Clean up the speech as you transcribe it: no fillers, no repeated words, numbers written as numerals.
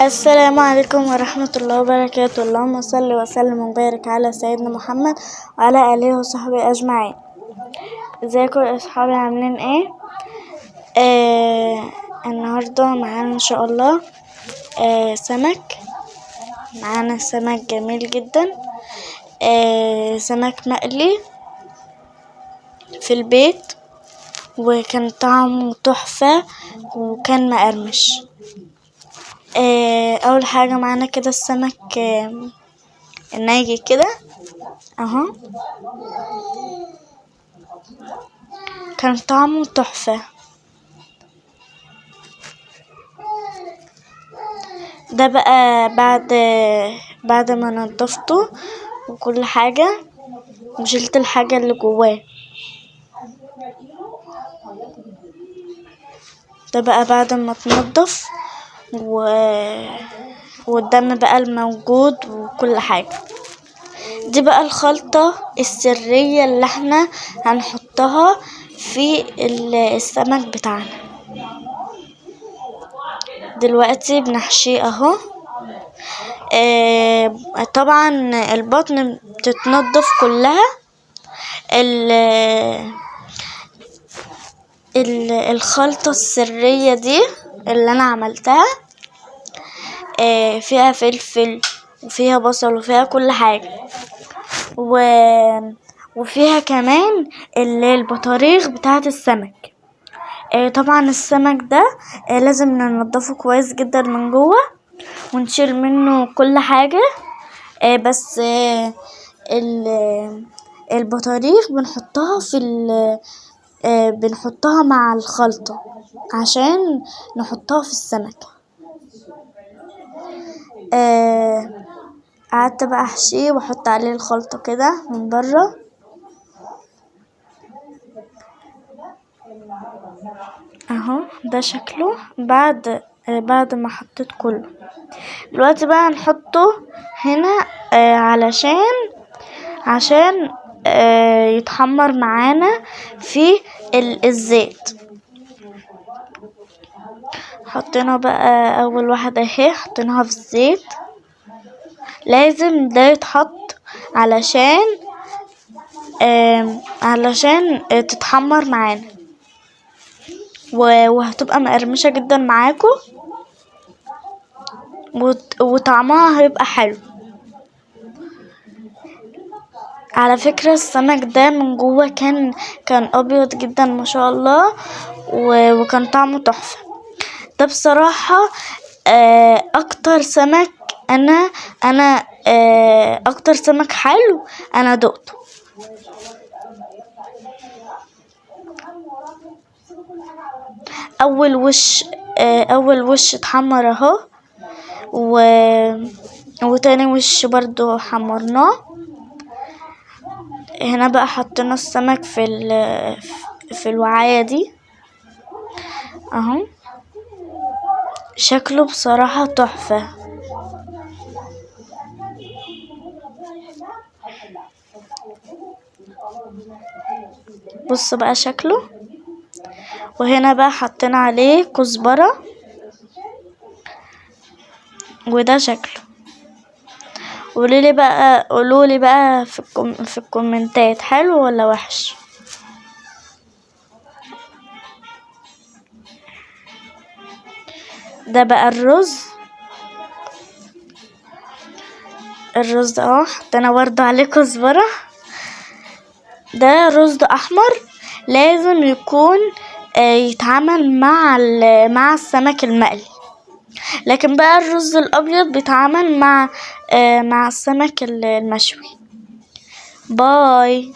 السلام عليكم ورحمة الله وبركاته. اللهم صل وسلم وبارك على سيدنا محمد وعلى آله وصحبه أجمعين. ازيكم يا أصحابي، عاملين ايه؟ النهاردة معانا إن شاء الله سمك. معانا سمك جميل جدا، سمك مقلي في البيت، وكان طعمه تحفة وكان مقرمش. اول حاجة معانا كده السمك الناجي كده اهو، كان طعمه تحفة. ده بقى بعد ما نضفته وكل حاجة وشلت الحاجة اللي جواه. ده بقى بعد ما تنضف والدم بقى الموجود وكل حاجة. دي بقى الخلطة السرية اللي احنا هنحطها في السمك بتاعنا. دلوقتي بنحشيه اهو. طبعا البطن بتتنضف كلها. الخلطة السرية دي اللي انا عملتها فيها فلفل وفيها بصل وفيها كل حاجة، وفيها كمان البطاريخ بتاعة السمك. طبعا السمك ده لازم ننضفه كويس جدا من جوه ونشيل منه كل حاجة. بس البطاريخ بنحطها بنحطها مع الخلطة عشان نحطها في السمك. قعدت بقى احشيه واحط عليه الخلطة كده من بره اهو. ده شكله بعد ما حطيت كله. دلوقتي بقى نحطه هنا عشان يتحمر معانا في الزيت. حطينا بقى اول واحدة اهي، حطيناها في الزيت. لازم ده يتحط علشان تتحمر معانا وهتبقى مقرمشة جدا معاكم وطعمها هيبقى حلو. على فكرة السمك ده من جوه كان ابيض جدا ما شاء الله، وكان طعمه تحفة. ده بصراحة اكتر سمك انا اكتر سمك حلو انا دقته. اول وش اتحمر اهو، وتاني وش برضو حمرناه. هنا بقى حطينا السمك في الوعاية دي اهو. شكله بصراحة تحفة. بص بقى شكله. وهنا بقى حطينا عليه كزبرة، وده شكله. قولولي بقى في الكومنتات حلو ولا وحش. ده بقى الرز اهو، حطينا برضو عليه كزبرة. ده رز احمر لازم يكون يتعامل مع السمك المقلي، لكن بقى الرز الابيض بيتعامل مع السمك المشوي. باي.